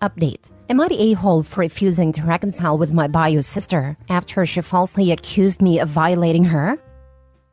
Update. Am I the a-hole for refusing to reconcile with my bio sister after she falsely accused me of violating her?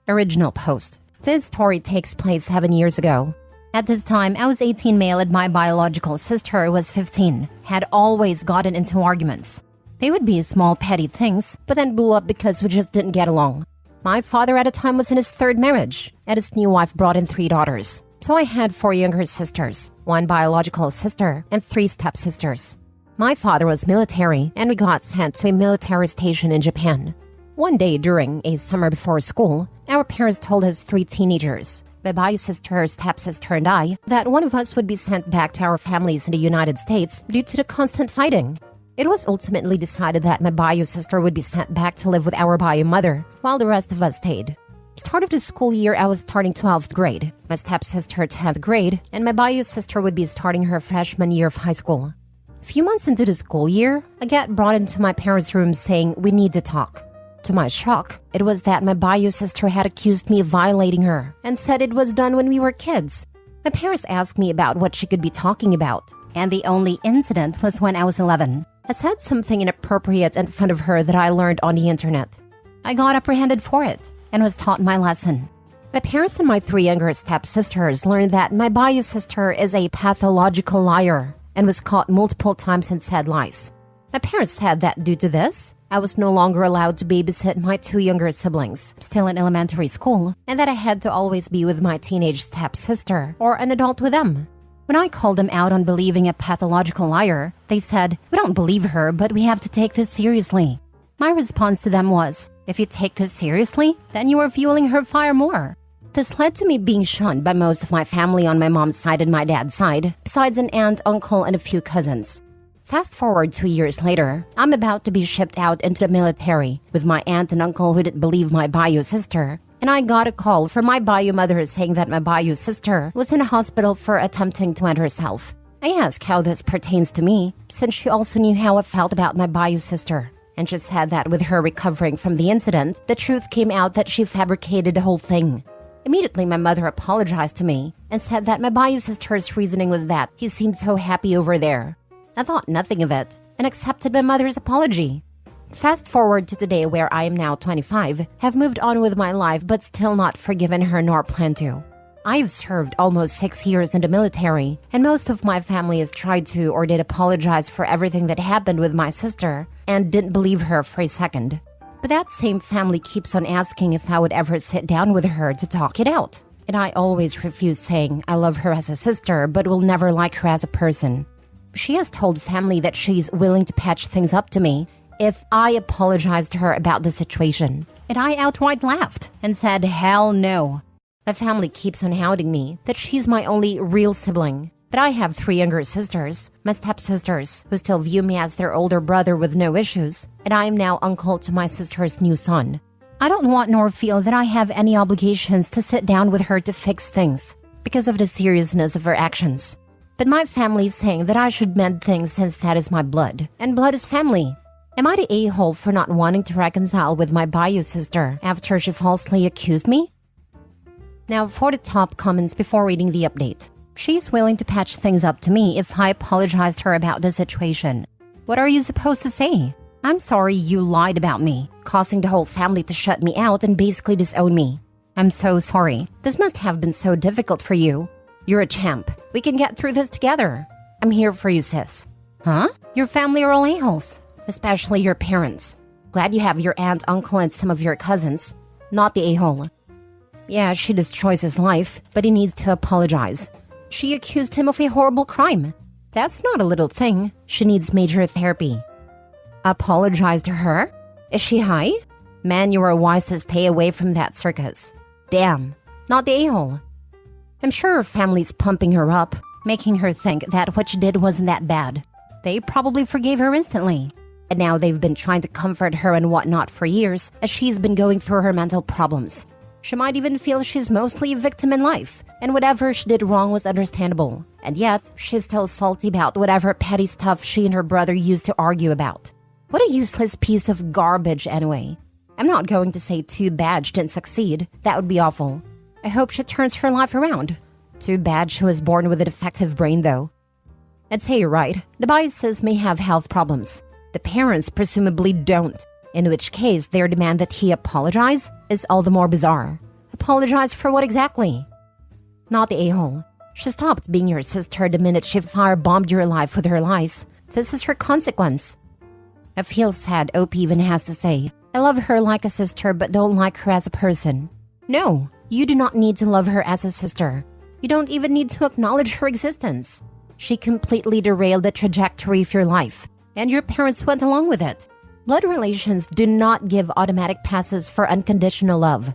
Original post. This story takes place 7 years ago. At this time, I was 18 male and my biological sister was 15, had always gotten into arguments. They would be small petty things, but then blew up because we just didn't get along. My father at the time was in his third marriage, and his new wife brought in 3 daughters. So I had 4 younger sisters, 1 biological sister, and 3 stepsisters. My father was military, and we got sent to a military station in Japan. One day during a summer before school, our parents told his 3 teenagers, my bio sister, stepsister, and I, that one of us would be sent back to our families in the United States due to the constant fighting. It was ultimately decided that my bio sister would be sent back to live with our bio mother, while the rest of us stayed. Start of the school year, I was starting 12th grade, my stepsister 10th grade, and my bio sister would be starting her freshman year of high school. A few months into the school year, I got brought into my parents' room saying we need to talk. To my shock, it was that my bio sister had accused me of violating her and said it was done when we were kids. My parents asked me about what she could be talking about, and the only incident was when I was 11. I said something inappropriate in front of her that I learned on the internet. I got apprehended for it and was taught my lesson. My parents and my 3 younger stepsisters learned that my bio sister is a pathological liar and was caught multiple times and said lies. My parents said that due to this, I was no longer allowed to babysit my 2 younger siblings, still in elementary school, and that I had to always be with my teenage stepsister or an adult with them. When I called them out on believing a pathological liar, they said, "We don't believe her, but we have to take this seriously." My response to them was, "If you take this seriously, then you are fueling her fire more." This led to me being shunned by most of my family on my mom's side and my dad's side, besides an aunt, uncle, and a few cousins. Fast forward 2 years later, I'm about to be shipped out into the military with my aunt and uncle who didn't believe my bio sister, and I got a call from my bio mother saying that my bio sister was in a hospital for attempting to end herself. I asked how this pertains to me, since she also knew how I felt about my bio sister, and she said that with her recovering from the incident, the truth came out that she fabricated the whole thing. Immediately, my mother apologized to me and said that my bio sister's reasoning was that he seemed so happy over there. I thought nothing of it and accepted my mother's apology. Fast forward to today where I am now 25, have moved on with my life but still not forgiven her nor plan to. I've served almost 6 years in the military, and most of my family has tried to or did apologize for everything that happened with my sister and didn't believe her for a second. But that same family keeps on asking if I would ever sit down with her to talk it out. And I always refuse, saying I love her as a sister but will never like her as a person. She has told family that she's willing to patch things up to me if I apologize to her about the situation. And I outright laughed and said, hell no. My family keeps on hounding me that she's my only real sibling. But I have 3 younger sisters, my stepsisters, who still view me as their older brother with no issues, and I am now uncle to my sister's new son. I don't want nor feel that I have any obligations to sit down with her to fix things because of the seriousness of her actions. But my family is saying that I should mend things since that is my blood, and blood is family. Am I the a-hole for not wanting to reconcile with my bio sister after she falsely accused me? Now for the top comments before reading the update. She's willing to patch things up to me if I apologized to her about the situation. What are you supposed to say? I'm sorry you lied about me, causing the whole family to shut me out and basically disown me. I'm so sorry. This must have been so difficult for you. You're a champ. We can get through this together. I'm here for you, sis. Huh? Your family are all a-holes, especially your parents. Glad you have your aunt, uncle, and some of your cousins. Not the a-hole. Yeah, she destroys his life, but he needs to apologize. She accused him of a horrible crime. That's not a little thing. She needs major therapy. Apologize to her? Is she high? Man, you are wise to stay away from that circus. Damn, not the a-hole. I'm sure her family's pumping her up, making her think that what she did wasn't that bad. They probably forgave her instantly. And now they've been trying to comfort her and whatnot for years as she's been going through her mental problems. She might even feel she's mostly a victim in life, and whatever she did wrong was understandable. And yet, she's still salty about whatever petty stuff she and her brother used to argue about. What a useless piece of garbage anyway. I'm not going to say too bad she didn't succeed. That would be awful. I hope she turns her life around. Too bad she was born with a defective brain, though. I'd say you're right. The bCos may have health problems. The parents presumably don't, in which case their demand that he apologize is all the more bizarre. Apologize for what exactly? Not the a-hole. She stopped being your sister the minute she firebombed your life with her lies. This is her consequence. I feel sad, OP even has to say. I love her like a sister but don't like her as a person. No, you do not need to love her as a sister. You don't even need to acknowledge her existence. She completely derailed the trajectory of your life, and your parents went along with it. Blood relations do not give automatic passes for unconditional love.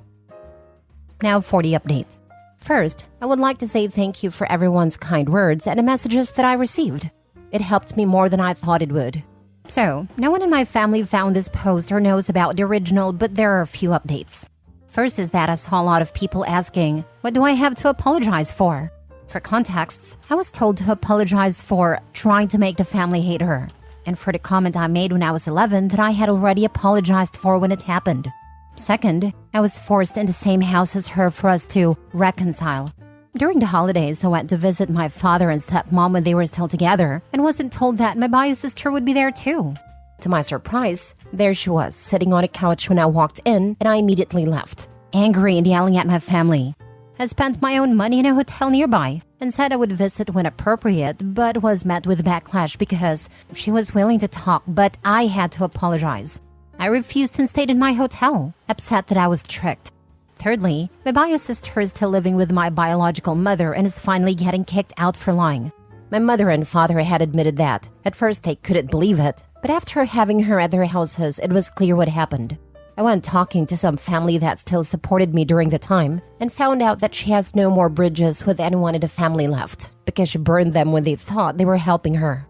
Now for the update. First, I would like to say thank you for everyone's kind words and the messages that I received. It helped me more than I thought it would. So, no one in my family found this post or knows about the original, but there are a few updates. First is that I saw a lot of people asking, what do I have to apologize for? For contexts, I was told to apologize for trying to make the family hate her, and for the comment I made when I was 11 that I had already apologized for when it happened. Second, I was forced in the same house as her for us to reconcile. During the holidays, I went to visit my father and stepmom when they were still together, and wasn't told that my bio sister would be there too. To my surprise, there she was, sitting on a couch when I walked in, and I immediately left, angry and yelling at my family. I spent my own money in a hotel nearby, and said I would visit when appropriate, but was met with backlash because she was willing to talk, but I had to apologize. I refused and stayed in my hotel, upset that I was tricked. Thirdly, my bio sister is still living with my biological mother and is finally getting kicked out for lying. My mother and father had admitted that. At first they couldn't believe it, but after having her at their houses, it was clear what happened. I went talking to some family that still supported me during the time and found out that she has no more bridges with anyone in the family left because she burned them when they thought they were helping her.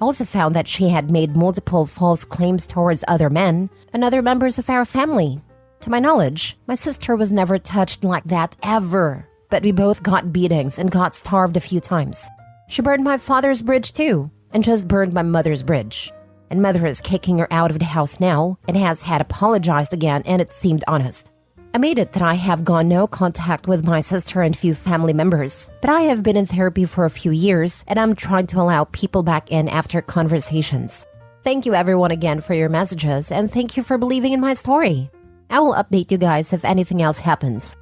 I also found that she had made multiple false claims towards other men and other members of our family. To my knowledge, my sister was never touched like that ever, but we both got beatings and got starved a few times. She burned my father's bridge too, and just burned my mother's bridge. And mother is kicking her out of the house now and has had apologized again, and it seemed honest. I made it that I have gone no contact with my sister and few family members, but I have been in therapy for a few years and I'm trying to allow people back in after conversations. Thank you everyone again for your messages, and thank you for believing in my story. I will update you guys if anything else happens.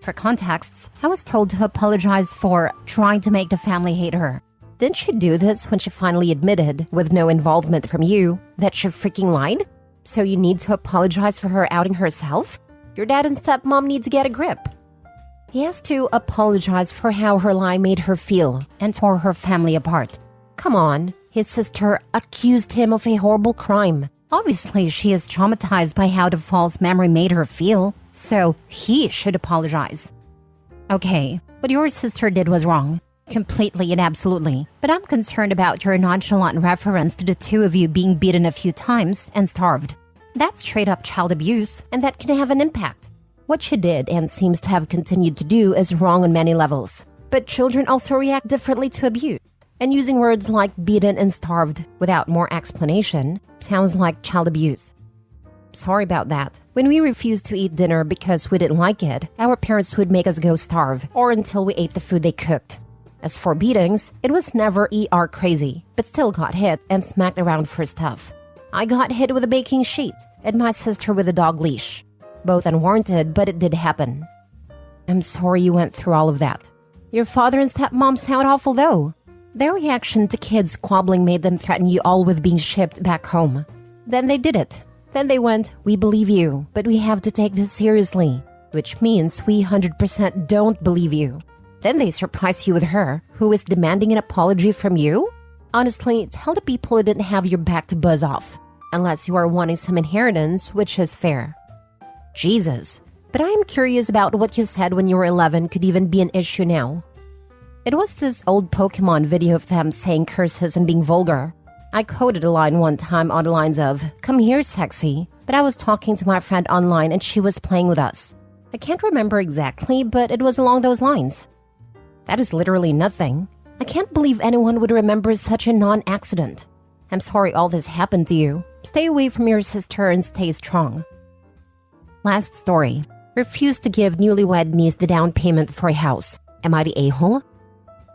For contexts, I was told to apologize for trying to make the family hate her. Didn't she do this when she finally admitted, with no involvement from you, that she freaking lied? So you need to apologize for her outing herself? Your dad and stepmom need to get a grip. He has to apologize for how her lie made her feel and tore her family apart. Come on, his sister accused him of a horrible crime. Obviously, she is traumatized by how the false memory made her feel, so he should apologize. Okay, what your sister did was wrong. Completely and absolutely. But I'm concerned about your nonchalant reference to the two of you being beaten a few times and starved. That's straight up child abuse, and that can have an impact. What she did and seems to have continued to do is wrong on many levels. But children also react differently to abuse. And using words like beaten and starved without more explanation sounds like child abuse. Sorry about that. When we refused to eat dinner because we didn't like it, our parents would make us go starve or until we ate the food they cooked. As for beatings, it was never ER crazy, but still got hit and smacked around for stuff. I got hit with a baking sheet and my sister with a dog leash. Both unwarranted, but it did happen. I'm sorry you went through all of that. Your father and stepmom sound awful though. Their reaction to kids squabbling made them threaten you all with being shipped back home. Then they did it. Then they went, we believe you, but we have to take this seriously, which means we 100% don't believe you. Then they surprise you with her, who is demanding an apology from you? Honestly, tell the people who didn't have your back to buzz off, unless you are wanting some inheritance, which is fair. Jesus, but I am curious about what you said when you were 11 could even be an issue now. It was this old Pokemon video of them saying curses and being vulgar. I quoted a line one time on the lines of, "Come here, sexy," but I was talking to my friend online and she was playing with us. I can't remember exactly, but it was along those lines. That is literally nothing. I can't believe anyone would remember such a non-accident. I'm sorry all this happened to you. Stay away from your sister and stay strong. Last story. Refused to give newlywed niece the down payment for a house. Am I the a-hole?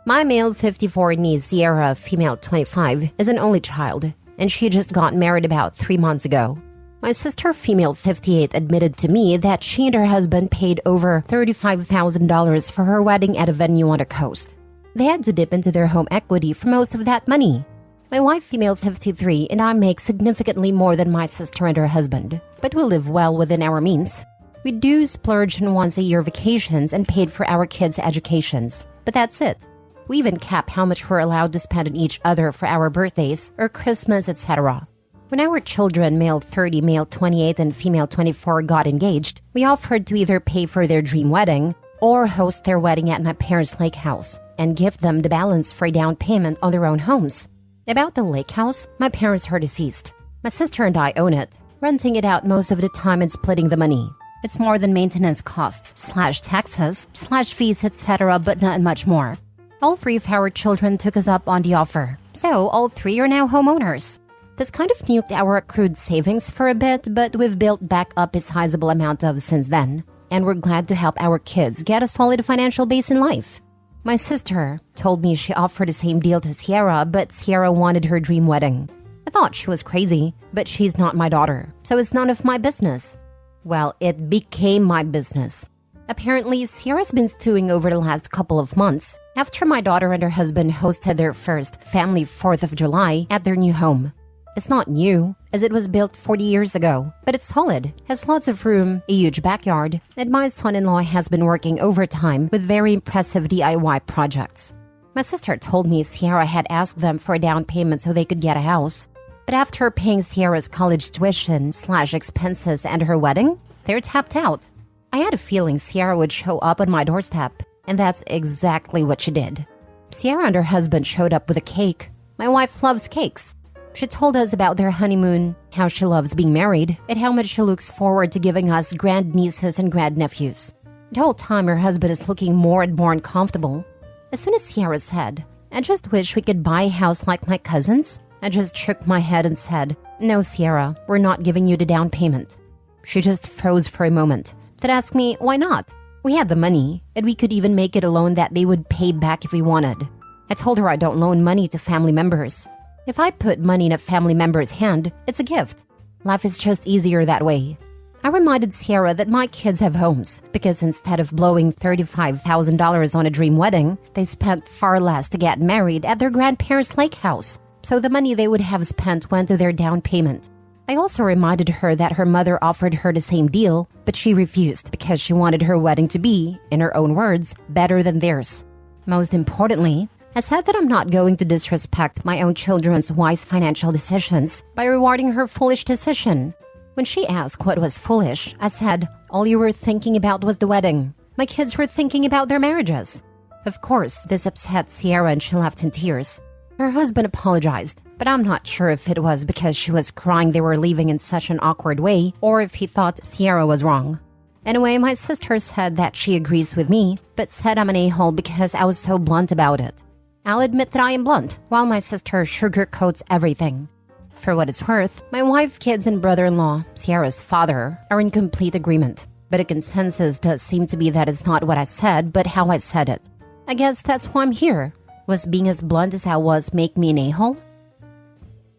My male 54 niece, Sierra, female 25, is an only child, and she just got married about 3 months ago. My sister, female 58, admitted to me that she and her husband paid over $35,000 for her wedding at a venue on the coast. They had to dip into their home equity for most of that money. My wife, female 53, and I make significantly more than my sister and her husband, but we live well within our means. We do splurge on once-a-year vacations and paid for our kids' educations, but that's it. We even cap how much we're allowed to spend on each other for our birthdays or Christmas, etc. When our children, male 30, male 28, and female 24, got engaged, we offered to either pay for their dream wedding or host their wedding at my parents' lake house and give them the balance for a down payment on their own homes. About the lake house, my parents are deceased. My sister and I own it, renting it out most of the time and splitting the money. It's more than maintenance costs, /taxes, /fees, etc., but not much more. All 3 of our children took us up on the offer, so all 3 are now homeowners. This kind of nuked our accrued savings for a bit, but we've built back up a sizable amount of since then, and we're glad to help our kids get a solid financial base in life. My sister told me she offered the same deal to Sierra, but Sierra wanted her dream wedding. I thought she was crazy, but she's not my daughter, so it's none of my business. Well, it became my business. Apparently, Sierra's been stewing over the last couple of months after my daughter and her husband hosted their first family 4th of July at their new home. It's not new, as it was built 40 years ago, but it's solid, has lots of room, a huge backyard, and my son-in-law has been working overtime with very impressive DIY projects. My sister told me Sierra had asked them for a down payment so they could get a house, but after paying Sierra's college tuition / expenses and her wedding, they're tapped out. I had a feeling Sierra would show up on my doorstep, and that's exactly what she did. Sierra and her husband showed up with a cake. My wife loves cakes. She told us about their honeymoon, how she loves being married, and how much she looks forward to giving us grandnieces and grandnephews. The whole time her husband is looking more and more uncomfortable. As soon as Sierra said, "I just wish we could buy a house like my cousins," I just shook my head and said, "No, Sierra, we're not giving you the down payment." She just froze for a moment, then asked me, why not? We had the money, and we could even make it a loan that they would pay back if we wanted. I told her I don't loan money to family members. If I put money in a family member's hand, it's a gift. Life is just easier that way. I reminded Sierra that my kids have homes, because instead of blowing $35,000 on a dream wedding, they spent far less to get married at their grandparents' lake house. So the money they would have spent went to their down payment. I also reminded her that her mother offered her the same deal, but she refused because she wanted her wedding to be, in her own words, better than theirs. Most importantly, I said that I'm not going to disrespect my own children's wise financial decisions by rewarding her foolish decision. When she asked what was foolish, I said, all you were thinking about was the wedding. My kids were thinking about their marriages. Of course, this upset Sierra and she left in tears. Her husband apologized, but I'm not sure if it was because she was crying they were leaving in such an awkward way or if he thought Sierra was wrong. Anyway, my sister said that she agrees with me, but said I'm an a-hole because I was so blunt about it. I'll admit that I am blunt, while my sister sugarcoats everything. For what it's worth, my wife, kids, and brother-in-law, Sierra's father, are in complete agreement. But a consensus does seem to be that it's not what I said, but how I said it. I guess that's why I'm here. Was being as blunt as I was make me an a-hole?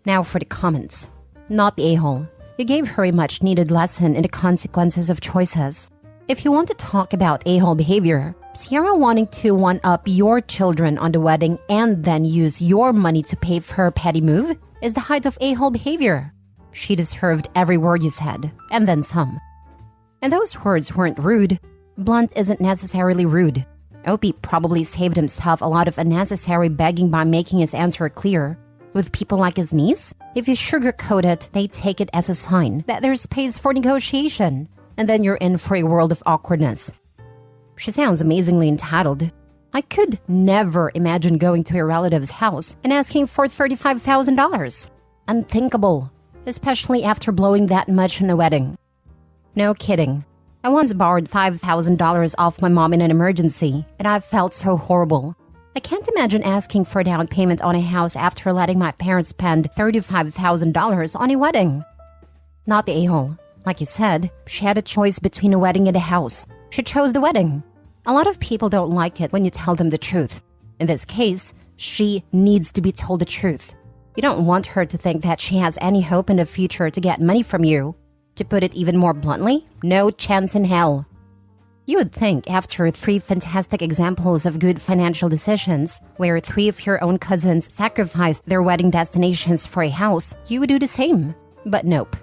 Now for the comments. Not the a-hole. You gave her a much-needed lesson in the consequences of choices. If you want to talk about a-hole behavior, Sierra wanting to one-up your children on the wedding and then use your money to pay for her petty move is the height of a-hole behavior. She deserved every word you said, and then some. And those words weren't rude. Blunt isn't necessarily rude. Opie probably saved himself a lot of unnecessary begging by making his answer clear. With people like his niece, if you sugarcoat it, they take it as a sign that there's space for negotiation, and then you're in for a world of awkwardness. She sounds amazingly entitled. I could never imagine going to a relative's house and asking for $35,000. Unthinkable, especially after blowing that much on a wedding. No kidding. I once borrowed $5,000 off my mom in an emergency, and I felt so horrible. I can't imagine asking for a down payment on a house after letting my parents spend $35,000 on a wedding. Not the a-hole. Like you said, she had a choice between a wedding and a house. She chose the wedding. A lot of people don't like it when you tell them the truth. In this case, she needs to be told the truth. You don't want her to think that she has any hope in the future to get money from you. To put it even more bluntly, no chance in hell. You would think after 3 fantastic examples of good financial decisions, where 3 of your own cousins sacrificed their wedding destinations for a house, you would do the same. But nope.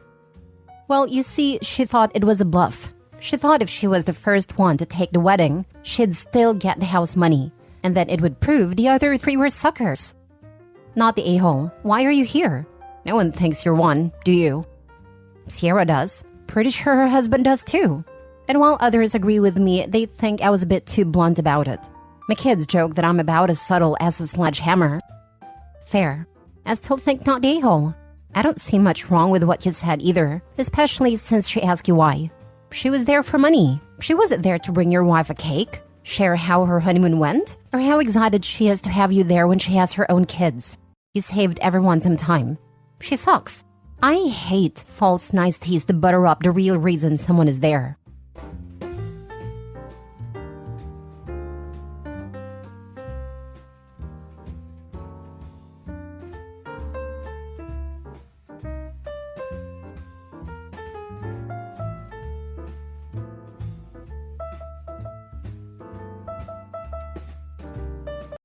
Well, you see, she thought it was a bluff. She thought if she was the first one to take the wedding, she'd still get the house money, and that it would prove the other 3 were suckers. Not the a-hole. Why are you here? No one thinks you're one, do you? Sierra does. Pretty sure her husband does too. And while others agree with me, they think I was a bit too blunt about it. My kids joke that I'm about as subtle as a sledgehammer. Fair. I still think not the a-hole. I don't see much wrong with what you said either, especially since she asked you why. She was there for money. She wasn't there to bring your wife a cake, share how her honeymoon went, or how excited she is to have you there when she has her own kids. You saved everyone some time. She sucks. I hate false niceties to butter up the real reason someone is there.